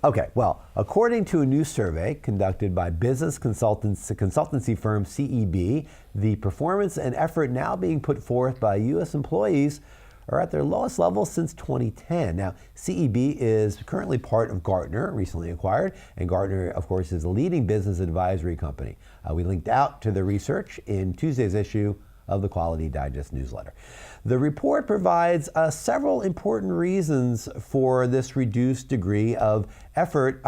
Okay, well, according to a new survey conducted by business consultancy firm CEB, the performance and effort now being put forth by U.S. employees are at their lowest level since 2010. Now, CEB is currently part of Gartner, recently acquired, and Gartner, of course, is a leading business advisory company. We linked out to the research in Tuesday's issue of the Quality Digest newsletter. The report provides several important reasons for this reduced degree of effort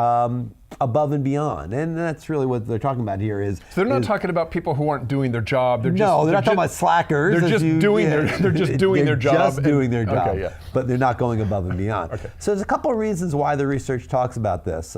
above and beyond. And that's really what they're talking about here is... So they're not talking about people who aren't doing their job. They're not talking about slackers. They're just doing their job. Just doing their job, okay, yeah. But they're not going above and beyond. Okay. So there's a couple of reasons why the research talks about this.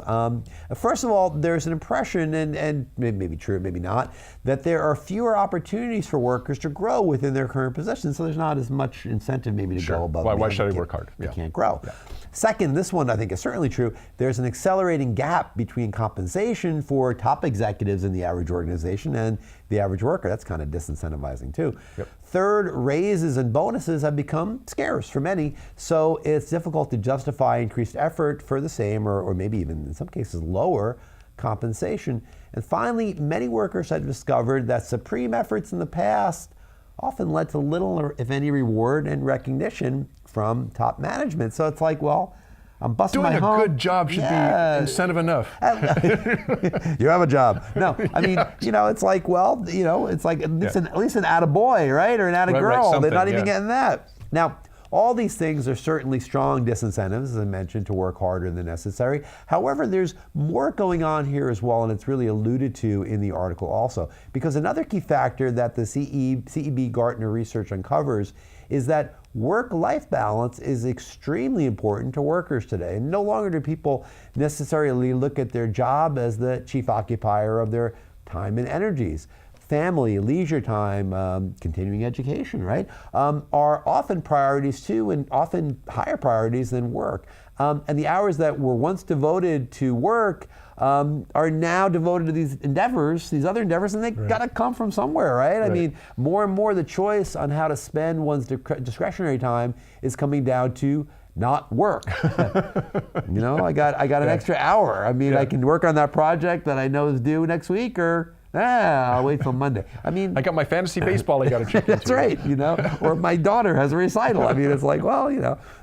First of all, there's an impression, and maybe true, maybe not, that there are fewer opportunities for workers to grow within their current position, so there's not as much incentive maybe to go above and beyond. Why should I work hard? They can't grow. Yeah. Second, this one I think is certainly true, there's an accelerating gap between compensation for top executives in the average organization and the average worker. That's kind of disincentivizing too. Yep. Third, raises and bonuses have become scarce for many, so it's difficult to justify increased effort for the same or maybe even in some cases lower compensation. And finally, many workers have discovered that supreme efforts in the past often led to little or if any reward and recognition from top management. So it's like, well, I'm busting my Doing hump. a good job should be incentive enough. You have a job. No, I mean, it's like, well, it's like at least an attaboy, right? Or an attagirl. They're not even getting that. Now, all these things are certainly strong disincentives, as I mentioned, to work harder than necessary. However, there's more going on here as well, and it's really alluded to in the article also. Because another key factor that the CEB Gartner research uncovers is that work-life balance is extremely important to workers today. And no longer do people necessarily look at their job as the chief occupier of their time and energies. Family, leisure time, continuing education, right, are often priorities too, and often higher priorities than work. And the hours that were once devoted to work are now devoted to these endeavors, these other endeavors, and they gotta come from somewhere, right? I mean, more and more the choice on how to spend one's discretionary time is coming down to not work. I got an extra hour. I mean, I can work on that project that I know is due next week, or I'll wait till Monday. I mean, I got my fantasy baseball I got to check into. That's right, or my daughter has a recital. I mean, it's like, well,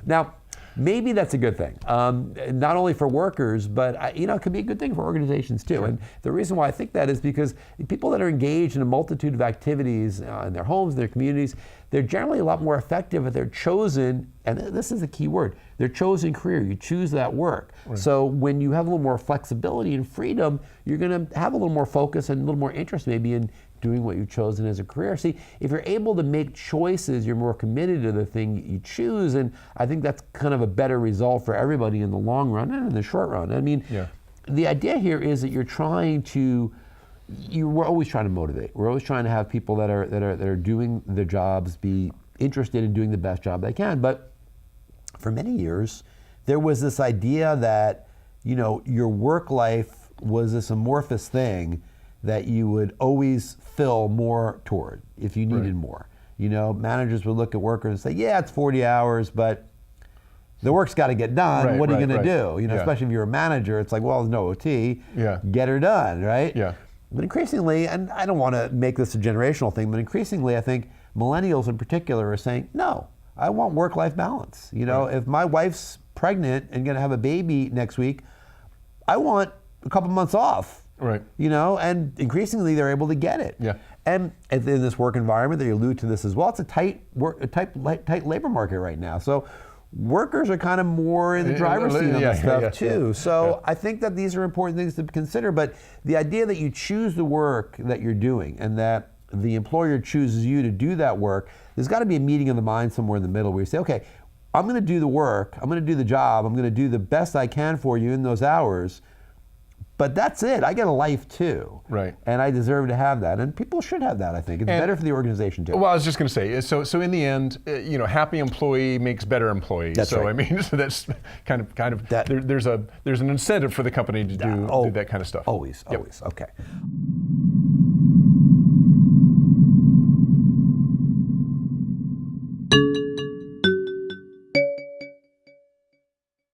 Now, maybe that's a good thing, not only for workers, but it could be a good thing for organizations too. Sure. And the reason why I think that is because people that are engaged in a multitude of activities in their homes, their communities, they're generally a lot more effective if they're chosen, and this is a key word, their chosen career. You choose that work. Right. So when you have a little more flexibility and freedom, you're going to have a little more focus and a little more interest maybe in doing what you've chosen as a career. See, if you're able to make choices, you're more committed to the thing you choose, and I think that's kind of a better result for everybody in the long run and in the short run. I mean, the idea here is that we're always trying to motivate. We're always trying to have people that are doing their jobs be interested in doing the best job they can. But for many years, there was this idea that your work life was this amorphous thing that you would always fill more toward if you needed more. Managers would look at workers and say, yeah, it's 40 hours, but the work's got to get done. What are you going to do? Especially if you're a manager, it's like, well, there's no OT. Get her done, right? Yeah. But increasingly, and I don't want to make this a generational thing, but increasingly I think millennials in particular are saying, no, I want work-life balance. If my wife's pregnant and going to have a baby next week, I want a couple months off. Right. And increasingly they're able to get it. Yeah. And in this work environment, they allude to this as well, it's a tight labor market right now. So workers are kind of more in the driver's seat on this stuff too. So I think that these are important things to consider, but the idea that you choose the work that you're doing and that the employer chooses you to do that work, there's got to be a meeting of the mind somewhere in the middle where you say, okay, I'm going to do the work, I'm going to do the job, I'm going to do the best I can for you in those hours, but that's it. I get a life too. Right. And I deserve to have that. And people should have that, I think. It's better for the organization too. Well, I was just going to say, so in the end, happy employee makes better employee. That's right. I mean, so that's kind of there's an incentive for the company to do that kind of stuff. Always. Okay.